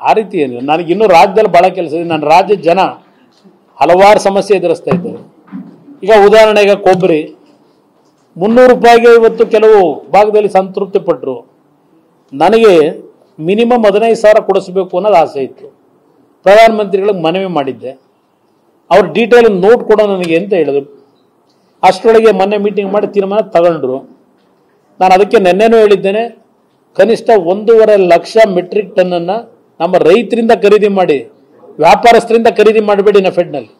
ಆ ರೀತಿ ಏನು, ನನಗೆ ಇನ್ನೂ ರಾಜ್ಯದಲ್ಲಿ ಬಹಳ ಕೆಲಸ ಇದೆ. ನನ್ನ ರಾಜ್ಯದ ಜನ ಹಲವಾರು ಸಮಸ್ಯೆ ಎದುರಿಸ್ತಾ ಇದ್ದಾರೆ. ಈಗ ಉದಾಹರಣೆಗೆ ಕೊಬ್ಬರಿ 300 ರೂಪಾಯಿಗೆ ಇವತ್ತು ಕೆಲವು ಭಾಗದಲ್ಲಿ ಸಂತೃಪ್ತಿ ಪಟ್ಟರು. ನನಗೆ ಮಿನಿಮಮ್ 15,000 ಕೊಡಿಸ್ಬೇಕು ಅನ್ನೋದು ಆಸೆ ಇತ್ತು. ಪ್ರಧಾನಮಂತ್ರಿಗಳಿಗೆ ಮನವಿ ಮಾಡಿದ್ದೆ. ಅವ್ರು ಡೀಟೇಲ್ ನೋಟ್ ಕೊಡೋ ನನಗೆ ಅಂತ ಹೇಳಿದ್ರು. ಅಷ್ಟರೊಳಗೆ ಮೊನ್ನೆ ಮೀಟಿಂಗ್ ಮಾಡಿ ತೀರ್ಮಾನ ತಗೊಂಡ್ರು. ನಾನು ಅದಕ್ಕೆ ನೆನ್ನೆನೂ ಹೇಳಿದ್ದೇನೆ, ಕನಿಷ್ಠ 1.5 ಲಕ್ಷ ಮೆಟ್ರಿಕ್ ಟನ್ನನ್ನು ನಮ್ಮ ರೈತರಿಂದ ಖರೀದಿ ಮಾಡಿ, ವ್ಯಾಪಾರಸ್ಥರಿಂದ ಖರೀದಿ ಮಾಡಬೇಡಿ ನಫೆಡ್ನಲ್ಲಿ.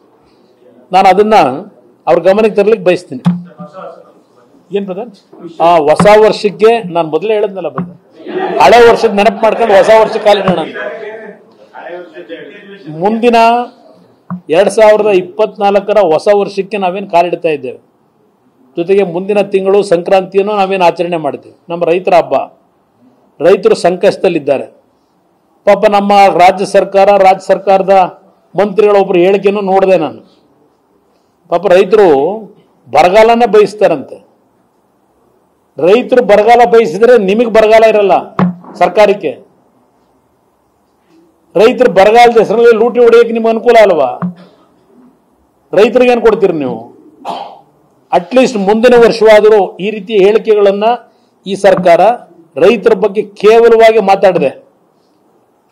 ನಾನು ಅದನ್ನು ಅವ್ರ ಗಮನಕ್ಕೆ ತರಲಿಕ್ಕೆ ಬಯಸ್ತೀನಿ. ಏನು ಪ್ರಧಾನ ಹೊಸ ವರ್ಷಕ್ಕೆ ನಾನು ಮೊದಲೇ ಹೇಳಿದ್ನಲ್ಲ ಬದ, ಹಳೆ ವರ್ಷದ ನೆನಪು ಮಾಡ್ಕೊಂಡು ಹೊಸ ವರ್ಷಕ್ಕೆ ಕಾಲಿಡೋಣ. ಮುಂದಿನ 2024ರ ಹೊಸ ವರ್ಷಕ್ಕೆ ನಾವೇನು ಕಾಲಿಡ್ತಾ ಇದ್ದೇವೆ. ಜೊತೆಗೆ ಮುಂದಿನ ತಿಂಗಳು ಸಂಕ್ರಾಂತಿಯನ್ನು ನಾವೇನು ಆಚರಣೆ ಮಾಡ್ತೀವಿ. ನಮ್ಮ ರೈತರ ಹಬ್ಬ. ರೈತರು ಸಂಕಷ್ಟದಲ್ಲಿದ್ದಾರೆ. ಪಾಪ ನಮ್ಮ ರಾಜ್ಯ ಸರ್ಕಾರದ ಮಂತ್ರಿಗಳೊಬ್ಬರು ಹೇಳಿಕೆಯನ್ನು ನೋಡಿದೆ ನಾನು. ಪಾಪ ರೈತರು ಬರಗಾಲನೇ ಬಯಸ್ತಾರಂತೆ. ರೈತರು ಬರಗಾಲ ಬಯಸಿದ್ರೆ ನಿಮಗೆ ಬರಗಾಲ ಇರಲ್ಲ ಸರ್ಕಾರಕ್ಕೆ. ರೈತರು ಬರಗಾಲದ ಹೆಸರಲ್ಲಿ ಲೂಟಿ ಹೊಡೆಯಕ್ಕೆ ನಿಮ್ಗೆ ಅನುಕೂಲ ಅಲ್ವಾ? ರೈತರಿಗೆ ಏನು ಕೊಡ್ತೀರಿ ನೀವು? ಅಟ್ಲೀಸ್ಟ್ ಮುಂದಿನ ವರ್ಷವಾದರೂ ಈ ರೀತಿಯ ಹೇಳಿಕೆಗಳನ್ನ ಈ ಸರ್ಕಾರ ರೈತರ ಬಗ್ಗೆ ಕೇವಲವಾಗಿ ಮಾತಾಡಿದೆ.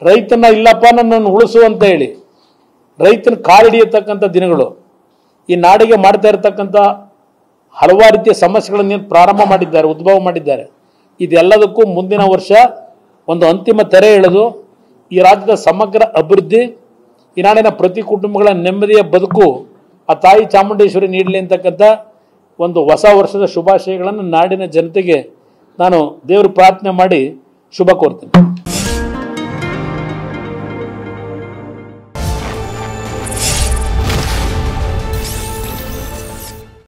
ರೈತನ ಇಲ್ಲಪ್ಪ ನನ್ನನ್ನು ಉಳಿಸು ಅಂತ ಹೇಳಿ ರೈತನ ಕಾಲಿಡಿಯತಕ್ಕಂಥ ದಿನಗಳು, ಈ ನಾಡಿಗೆ ಮಾಡ್ತಾ ಇರತಕ್ಕಂಥ ಹಲವಾರು ರೀತಿಯ ಸಮಸ್ಯೆಗಳನ್ನು ಪ್ರಾರಂಭ ಮಾಡಿದ್ದಾರೆ, ಉದ್ಭವ ಮಾಡಿದ್ದಾರೆ. ಇದೆಲ್ಲದಕ್ಕೂ ಮುಂದಿನ ವರ್ಷ ಒಂದು ಅಂತಿಮ ತೆರೆ ಎಳೆದು ಈ ರಾಜ್ಯದ ಸಮಗ್ರ ಅಭಿವೃದ್ಧಿ, ಈ ನಾಡಿನ ಪ್ರತಿ ಕುಟುಂಬಗಳ ನೆಮ್ಮದಿಯ ಬದುಕು ಆ ತಾಯಿ ಚಾಮುಂಡೇಶ್ವರಿ ನೀಡಲಿ ಅಂತಕ್ಕಂಥ ಒಂದು ಹೊಸ ವರ್ಷದ ಶುಭಾಶಯಗಳನ್ನು ನಾಡಿನ ಜನತೆಗೆ ನಾನು ದೇವರು ಪ್ರಾರ್ಥನೆ ಮಾಡಿ ಶುಭ ಕೋರ್ತೀನಿ.